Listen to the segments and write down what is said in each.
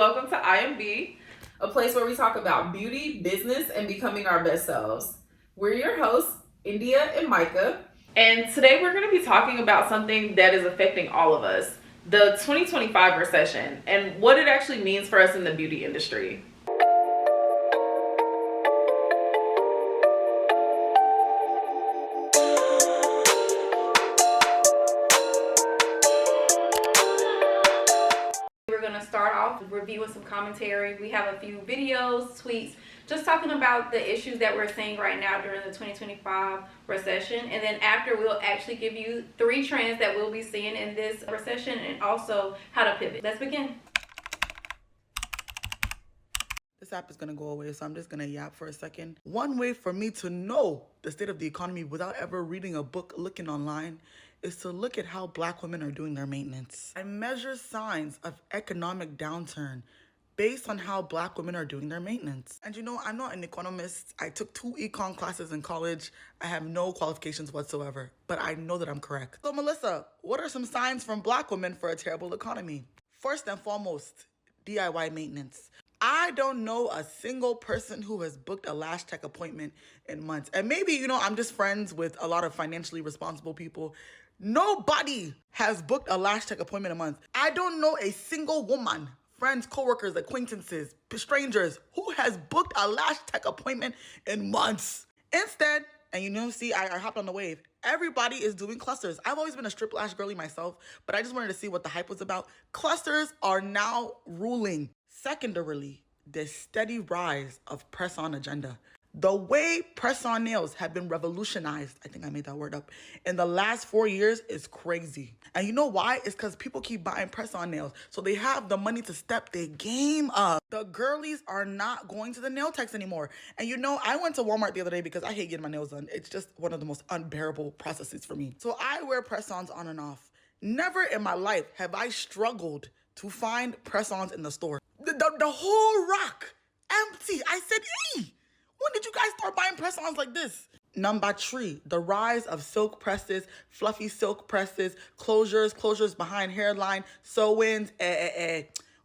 welcome to IMB, a place where we talk about beauty, business, and becoming our best selves. We're your hosts, Iindia and Micah, and today we're going to be talking about something that is affecting all of us, the 2025 recession, and what it actually means for us in the beauty industry. Start off reviewing some commentary. We have a few videos, tweets, just talking about the issues that we're seeing right now during the 2025 recession. And then after, we'll actually give you 3 trends that we'll be seeing in this recession and also how to pivot. Let's begin. This app is going to go away, so I'm just going to yap for a second. One way for me to know the state of the economy without ever reading a book, looking online, is to look at how Black women are doing their maintenance. I measure signs of economic downturn based on how Black women are doing their maintenance. And you know, I'm not an economist. I took 2 econ classes in college. I have no qualifications whatsoever, but I know that I'm correct. So Melissa, what are some signs from Black women for a terrible economy? First and foremost, DIY maintenance. I don't know a single person who has booked a lash tech appointment in months. And maybe, you know, I'm just friends with a lot of financially responsible people. Nobody has booked a lash tech appointment in a month. I don't know a single woman, friends, coworkers, acquaintances, strangers, who has booked a lash tech appointment in months. Instead, and you know, see, I hopped on the wave. Everybody is doing clusters. I've always been a strip lash girly myself, but I just wanted to see what the hype was about. Clusters are now ruling. Secondarily, the steady rise of press-on agenda. The way press-on nails have been revolutionized, I think I made that word up, in the last 4 years is crazy. And you know why? It's because people keep buying press-on nails, so they have the money to step their game up. The girlies are not going to the nail techs anymore. And you know, I went to Walmart the other day because I hate getting my nails done. It's just one of the most unbearable processes for me. So I wear press-ons on and off. Never in my life have I struggled to find press-ons in the store. The whole rack empty. I said, hey, when did you guys start buying press-ons like this? Number 3, the rise of silk presses, fluffy silk presses, closures behind hairline, sew-ins,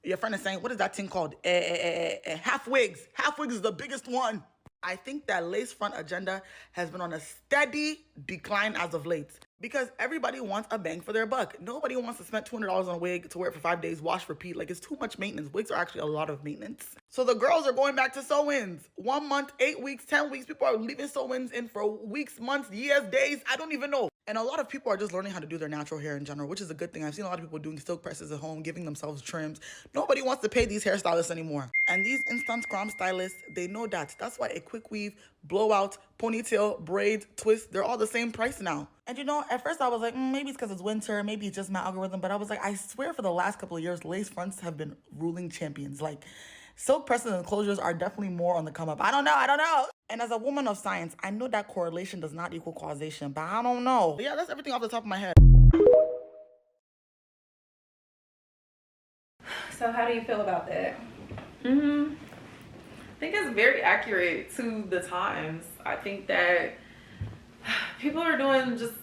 your friend is saying, what is that thing called? Half wigs. Half wigs is the biggest one. I think that lace front agenda has been on a steady decline as of late because everybody wants a bang for their buck. Nobody wants to spend $200 on a wig to wear it for 5 days, wash, repeat. Like, it's too much maintenance. Wigs are actually a lot of maintenance. So the girls are going back to sew-ins. 1 month, 8 weeks, 10 weeks. People are leaving sew-ins in for weeks, months, years, days. I don't even know. And a lot of people are just learning how to do their natural hair in general, which is a good thing. I've seen a lot of people doing silk presses at home, giving themselves trims. Nobody wants to pay these hairstylists anymore. And these instant scrum stylists, they know that. That's why a quick weave, blowout, ponytail, braids, twist, they're all the same price now. And you know, at first I was like, maybe it's because it's winter, maybe it's just my algorithm. But I was like, I swear for the last couple of years, lace fronts have been ruling champions. Like, silk presses and closures are definitely more on the come up. I don't know. And as a woman of science, I know that correlation does not equal causation, but I don't know. But yeah, that's everything off the top of my head. So how do you feel about that? I think it's very accurate to the times. I think that people are doing just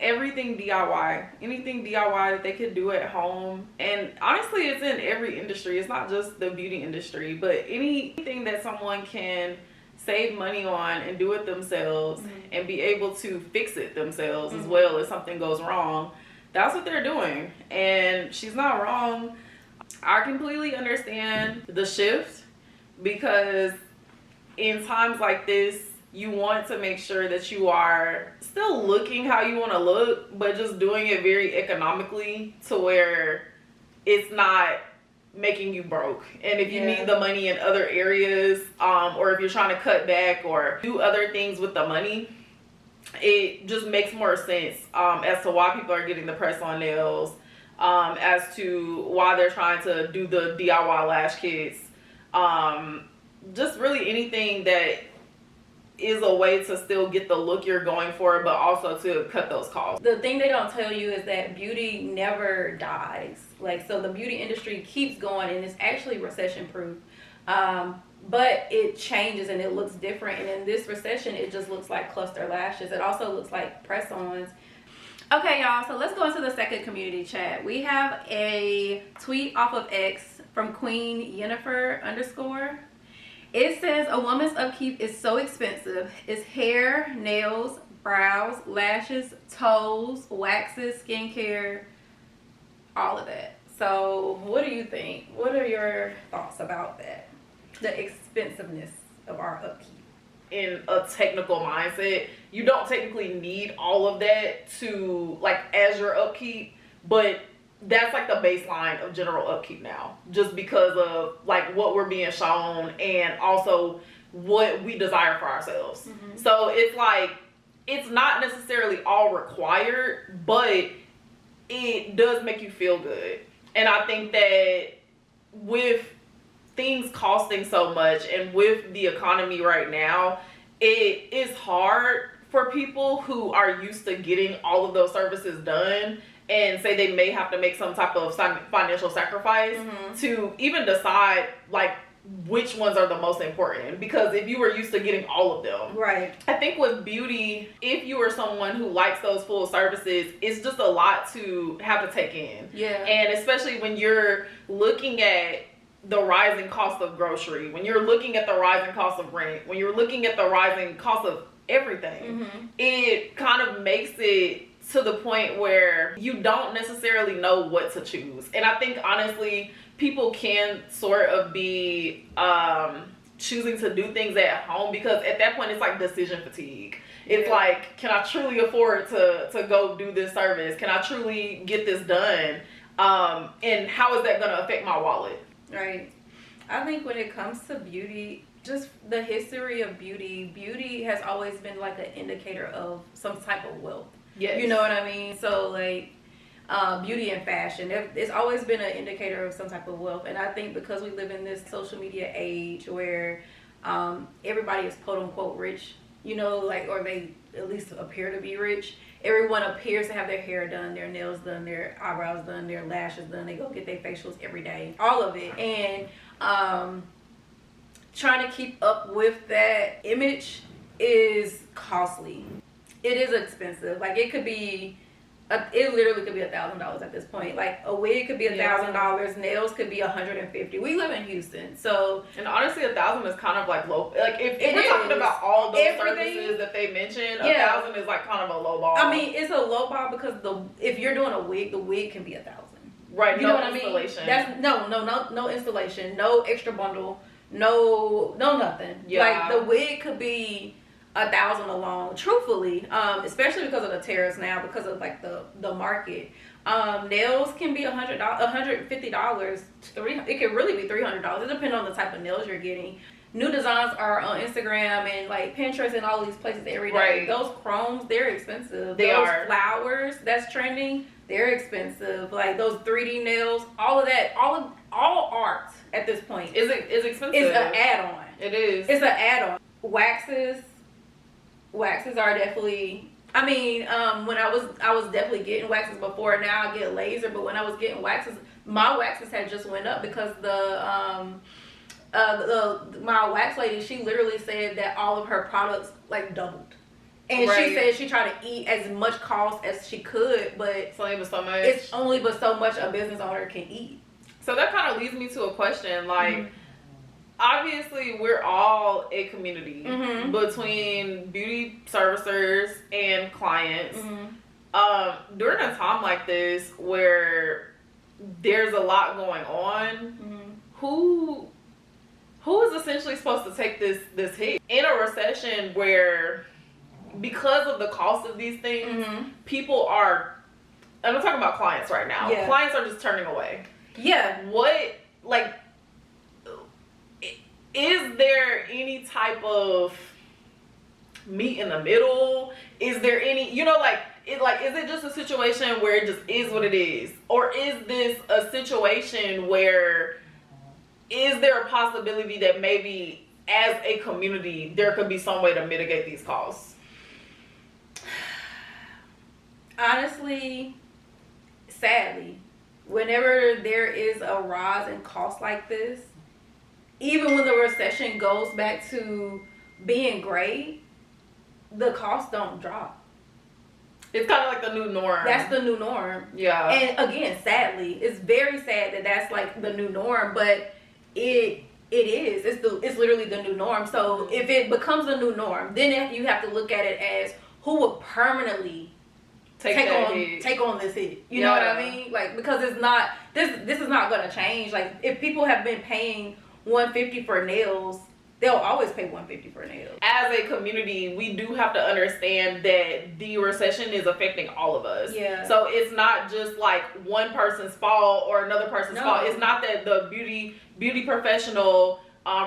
everything DIY, anything DIY that they could do at home. And honestly, it's in every industry. It's not just the beauty industry, but anything that someone can save money on and do it themselves and be able to fix it themselves as well if something goes wrong. That's what they're doing. And she's not wrong. I completely understand the shift because in times like this, you want to make sure that you are still looking how you want to look, but just doing it very economically to where it's not making you broke. And if you need the money in other areas, or if you're trying to cut back or do other things with the money, it just makes more sense as to why people are getting the press-on nails, as to why they're trying to do the DIY lash kits, just really anything that is a way to still get the look you're going for, but also to cut those costs. The thing they don't tell you is that beauty never dies. Like, so the beauty industry keeps going and it's actually recession proof. But it changes and it looks different. And in this recession, it just looks like cluster lashes. It also looks like press-ons. Okay, y'all, so let's go into the second community chat. We have a tweet off of X from Queen Yennefer _ It says a woman's upkeep is so expensive. It's hair, nails, brows, lashes, toes, waxes, skincare, all of that. So what do you think? What are your thoughts about that? The expensiveness of our upkeep. In a technical mindset, you don't technically need all of that to like as your upkeep, but that's like the baseline of general upkeep now, just because of like what we're being shown and also what we desire for ourselves. So it's like it's not necessarily all required, but it does make you feel good. And I think that with things costing so much and with the economy right now, it is hard for people who are used to getting all of those services done and say they may have to make some type of financial sacrifice to even decide like which ones are the most important, because if you were used to getting all of them, right? I think with beauty, if you are someone who likes those full services, it's just a lot to have to take in. Yeah. And especially when you're looking at the rising cost of grocery, when you're looking at the rising cost of rent, when you're looking at the rising cost of everything, it kind of makes it to the point where you don't necessarily know what to choose. And I think honestly, people can sort of be choosing to do things at home, because at that point it's like decision fatigue. It's like, can I truly afford to go do this service? Can I truly get this done? And how is that going to affect my wallet? Right. I think when it comes to beauty, just the history of beauty has always been like an indicator of some type of wealth. Yes. You know what I mean? So like beauty and fashion, it's always been an indicator of some type of wealth. And I think because we live in this social media age where everybody is quote unquote rich, you know, like, or they at least appear to be rich. Everyone appears to have their hair done, their nails done, their eyebrows done, their lashes done. They go get their facials every day, all of it. And trying to keep up with that image is costly. It is expensive. Like it literally could be $1,000 at this point. Like a wig could be $1,000, nails could be $150. We live in Houston, so and honestly, $1,000 is kind of like low. Like if we're talking about all those services that they mentioned, $1,000 is like kind of a low ball. I mean, it's a low ball because if you're doing a wig, the wig can be $1,000. Right. You know what I mean? That's no installation, no extra bundle, no nothing. Yeah. Like the wig could be $1,000 alone, truthfully, especially because of the tariffs now, because of like the market. Nails can be $150, $300. It can really be $300. It depends on the type of nails you're getting. New designs are on Instagram and like Pinterest and all these places every day. Right. Those chromes, they're expensive. Those flowers that's trending, they're expensive. Like those 3D nails, all of that, all art at this point is expensive. It's an add-on. It is. It's an add-on. Waxes are definitely. I mean, when I was definitely getting waxes before. Now I get laser, but when I was getting waxes, my waxes had just went up because my wax lady, she literally said that all of her products like doubled. And she said she tried to eat as much cost as she could, but it's only but so much. It's only but so much a business owner can eat. So that kind of leads me to a question, like, obviously we're all a community between beauty servicers and clients. During a time like this where there's a lot going on, who is essentially supposed to take this hit in a recession where, because of the cost of these things, people are, and I'm talking about clients right now, clients are just turning away. What, like, is there any type of meet in the middle? Is there any, you know, like, is it just a situation where it just is what it is? Or is this a situation where, is there a possibility that maybe as a community there could be some way to mitigate these costs? Honestly, sadly, whenever there is a rise in costs like this, even when the recession goes back to being great, the costs don't drop. It's kind of like the new norm. That's the new norm. Yeah. And again, sadly, it's very sad that that's like the new norm, but it is. It's literally the new norm. So if it becomes the new norm, then you have to look at it as who will permanently take on this hit. You know what I mean? Like, because it's not this is not gonna change. Like, if people have been paying $150 for nails, they'll always pay $150 for nails. As a community, we do have to understand that the recession is affecting all of us. Yeah. So it's not just like one person's fault or another person's fault. It's not that the beauty professional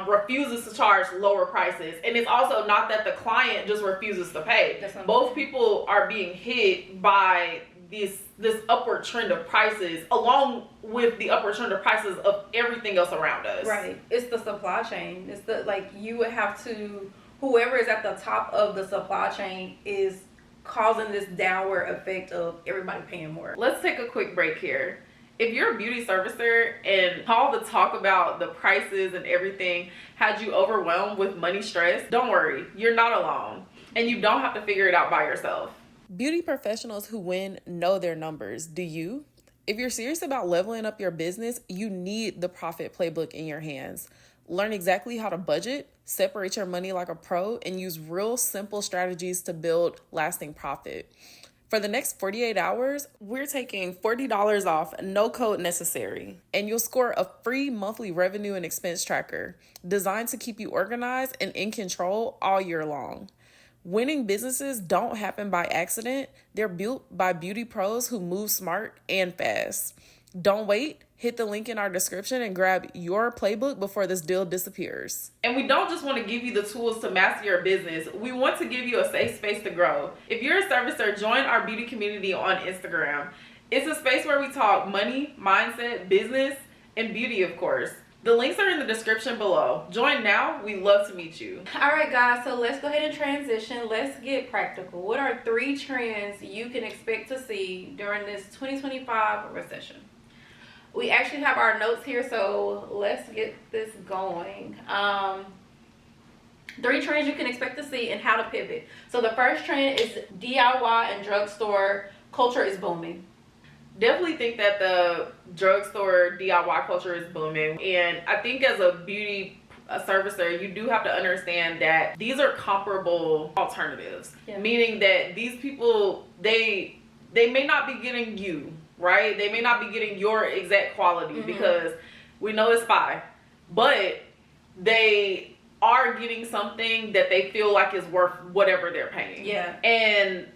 refuses to charge lower prices, and it's also not that the client just refuses to pay. Both people are being hit by this upward trend of prices, along with the upward trend of prices of everything else around us. Right. It's the supply chain. It's the, like, you would have to, whoever is at the top of the supply chain is causing this downward effect of everybody paying more. Let's take a quick break here. If you're a beauty servicer and all the talk about the prices and everything had you overwhelmed with money stress, don't worry, you're not alone, and you don't have to figure it out by yourself. Beauty professionals who win know their numbers. Do you? If you're serious about leveling up your business, you need the profit playbook in your hands. Learn exactly how to budget, separate your money like a pro, and use real simple strategies to build lasting profit. For the next 48 hours, we're taking $40 off, no code necessary, and you'll score a free monthly revenue and expense tracker designed to keep you organized and in control all year long. Winning businesses don't happen by accident. They're built by beauty pros who move smart and fast. Don't wait. Hit the link in our description and grab your playbook before this deal disappears. And we don't just want to give you the tools to master your business. We want to give you a safe space to grow. If you're a servicer, join our beauty community on Instagram. It's a space where we talk money, mindset, business, and beauty, of course. The links are in the description below. Join now. We'd love to meet you. All right, guys, so let's go ahead and transition. Let's get practical. What are 3 trends you can expect to see during this 2025 recession? We actually have our notes here, so let's get this going. 3 trends you can expect to see and how to pivot. So the first trend is DIY and drugstore culture is booming. Definitely think that the drugstore DIY culture is booming, and I think as a beauty servicer, you do have to understand that these are comparable alternatives. Meaning that these people, they may not be getting you, right? They may not be getting your exact quality because we know it's fine, but they are getting something that they feel like is worth whatever they're paying. And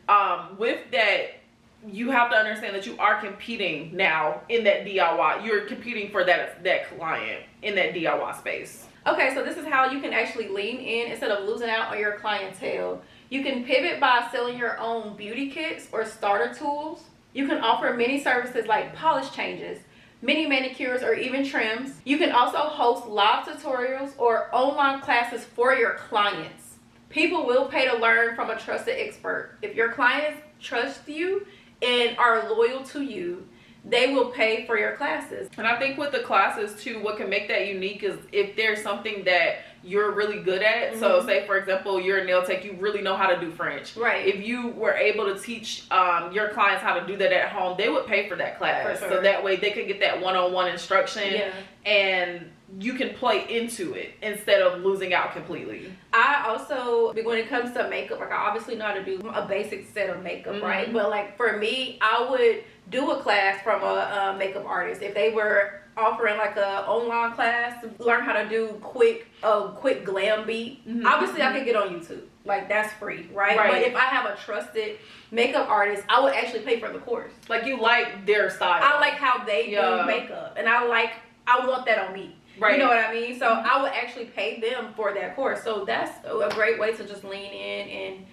with that, you have to understand that you are competing now in that DIY. You're competing for that client in that DIY space. Okay, so this is how you can actually lean in instead of losing out on your clientele. You can pivot by selling your own beauty kits or starter tools. You can offer mini services like polish changes, mini manicures, or even trims. You can also host live tutorials or online classes for your clients. People will pay to learn from a trusted expert. If your clients trust you and are loyal to you, they will pay for your classes. And I think with the classes too, what can make that unique is if there's something that you're really good at. So say for example, you're a nail tech, you really know how to do French. Right. If you were able to teach your clients how to do that at home, they would pay for that class. For sure. So that way they could get that one-on-one instruction and you can play into it instead of losing out completely. I also, when it comes to makeup, like I obviously know how to do a basic set of makeup, right? But like for me, I would do a class from a makeup artist. If they were offering like a online class to learn how to do quick glam beat, obviously I could get on YouTube. Like that's free, right? But if I have a trusted makeup artist, I would actually pay for the course. Like you like their style. I like how they do makeup, and I want that on me. Right. You know what I mean? So I would actually pay them for that course. So that's a great way to just lean in and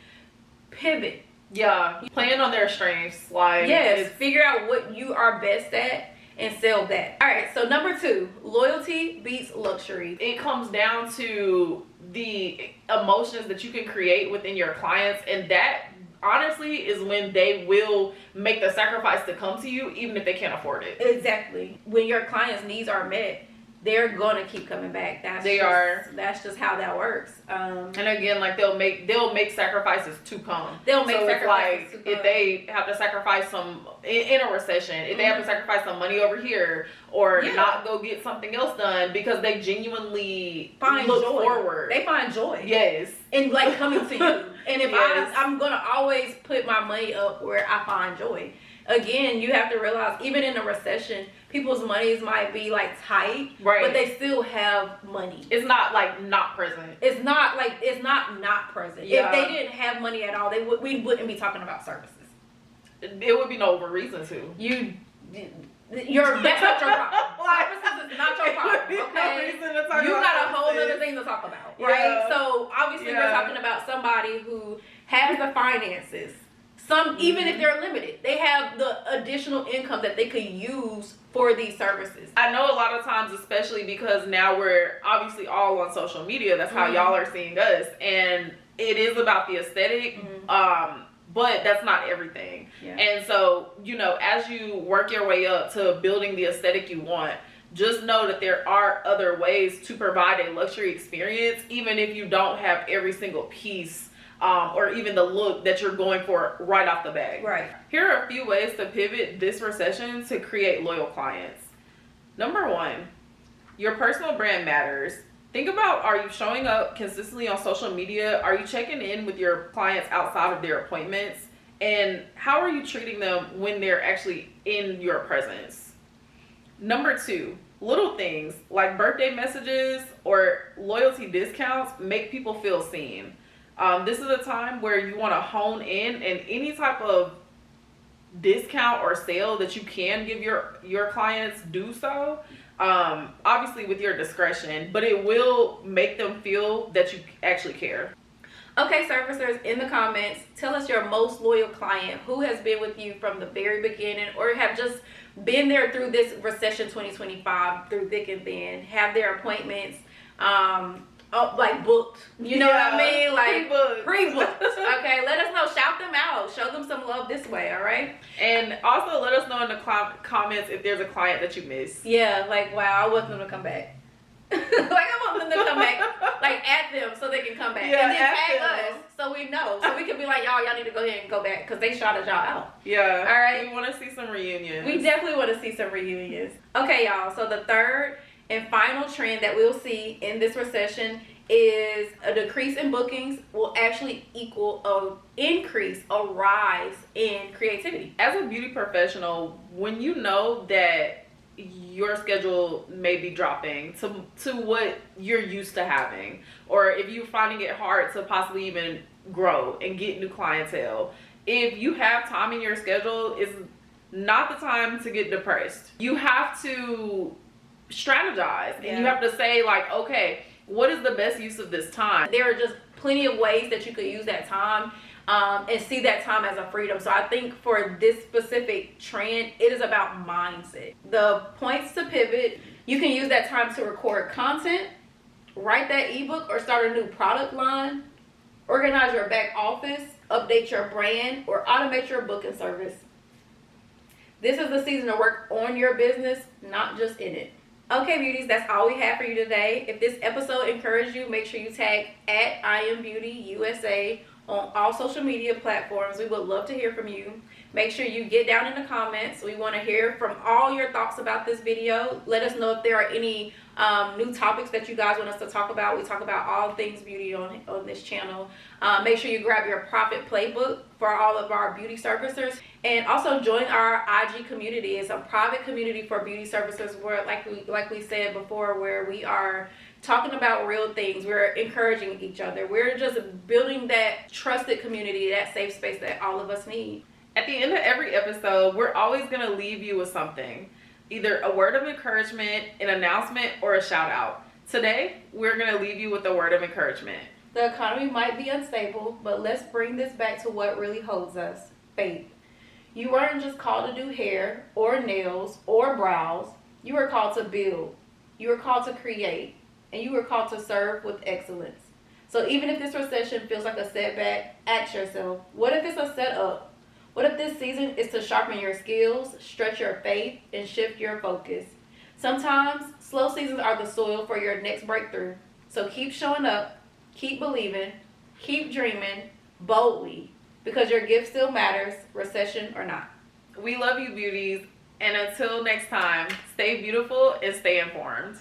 pivot. Yeah. Playing on their strengths. Like figure out what you are best at and sell that. All right. So number 2, loyalty beats luxury. It comes down to the emotions that you can create within your clients, and that honestly is when they will make the sacrifice to come to you even if they can't afford it. Exactly. When your clients' needs are met, they're gonna keep coming back. That's just how that works. And again, like they'll make sacrifices to come. They'll make so sacrifices it's like to come. if they have to sacrifice some in a recession, if they have to sacrifice some money over here, or not go get something else done because they genuinely look forward. They find joy. Yes. And like coming to you. And if Yes. I'm gonna always put my money up where I find joy. Again, you have to realize, even in a recession, people's monies might be like tight, but they still have money. It's not like not present. It's not not present. Yeah. If they didn't have money at all, we wouldn't be talking about services. It would be no reason to. That's not your problem. Services is not your problem. Okay, you got a whole other thing to talk about, right? Yeah. So obviously, we're talking about somebody who has the finances. Some, even if they're limited, they have the additional income that they could use for these services. I know a lot of times, especially because now we're obviously all on social media, that's how y'all are seeing us, and it is about the aesthetic, but that's not everything. Yeah. And so, as you work your way up to building the aesthetic you want, just know that there are other ways to provide a luxury experience, even if you don't have every single piece or even the look that you're going for right off the bat. Right. Here are a few ways to pivot this recession to create loyal clients. Number 1, your personal brand matters. Think about, are you showing up consistently on social media? Are you checking in with your clients outside of their appointments? And how are you treating them when they're actually in your presence? Number 2, little things like birthday messages or loyalty discounts make people feel seen. This is a time where you want to hone in, and any type of discount or sale that you can give your clients, do so. Obviously with your discretion, but it will make them feel that you actually care. Okay, servicers, in the comments, tell us your most loyal client who has been with you from the very beginning or have just been there through this recession 2025 through thick and thin, have their appointments like booked, you know what I mean? Like pre-booked. Okay, let us know. Shout them out. Show them some love this way, all right? And also let us know in the comments if there's a client that you miss. Yeah, like, wow, I want them to come back. Like, I want them to come back. Like, at them so they can come back. Yeah, and then tag them. us so we know. So we can be like, y'all need to go ahead and go back because they shouted y'all out. Yeah. All right? We want to see some reunions. We definitely want to see some reunions. Okay, y'all. So the third and final trend that we'll see in this recession is a decrease in bookings will actually equal a rise in creativity. As a beauty professional, when you know that your schedule may be dropping to what you're used to having, or if you're finding it hard to possibly even grow and get new clientele, if you have time in your schedule, it's not the time to get depressed. You have to strategize and you have to say, like, okay, what is the best use of this time? There are just plenty of ways that you could use that time and see that time as a freedom. So I think for this specific trend, it is about mindset. The points to pivot, you can use that time to record content, write that ebook or start a new product line, organize your back office, update your brand, or automate your booking service. This is the season to work on your business, not just in it. Okay, beauties, that's all we have for you today. If this episode encouraged you, make sure you tag at IMB USA on all social media platforms. We would love to hear from you. Make sure you get down in the comments. We want to hear from all your thoughts about this video. Let us know if there are any new topics that you guys want us to talk about. We talk about all things beauty on this channel. Make sure you grab your profit playbook for all of our beauty servicers, and also join our IG community. It's a private community for beauty servicers where, like we said before, where we are talking about real things. We're encouraging each other. We're just building that trusted community, that safe space that all of us need. At the end of every episode, we're always going to leave you with something. Either a word of encouragement, an announcement, or a shout out. Today, we're going to leave you with a word of encouragement. The economy might be unstable, but let's bring this back to what really holds us: faith. You weren't just called to do hair or nails or brows. You were called to build. You were called to create. And you were called to serve with excellence. So even if this recession feels like a setback, ask yourself, what if it's a setup? What if this season is to sharpen your skills, stretch your faith, and shift your focus? Sometimes slow seasons are the soil for your next breakthrough. So keep showing up, keep believing, keep dreaming boldly, because your gift still matters, recession or not. We love you, beauties. And until next time, stay beautiful and stay informed.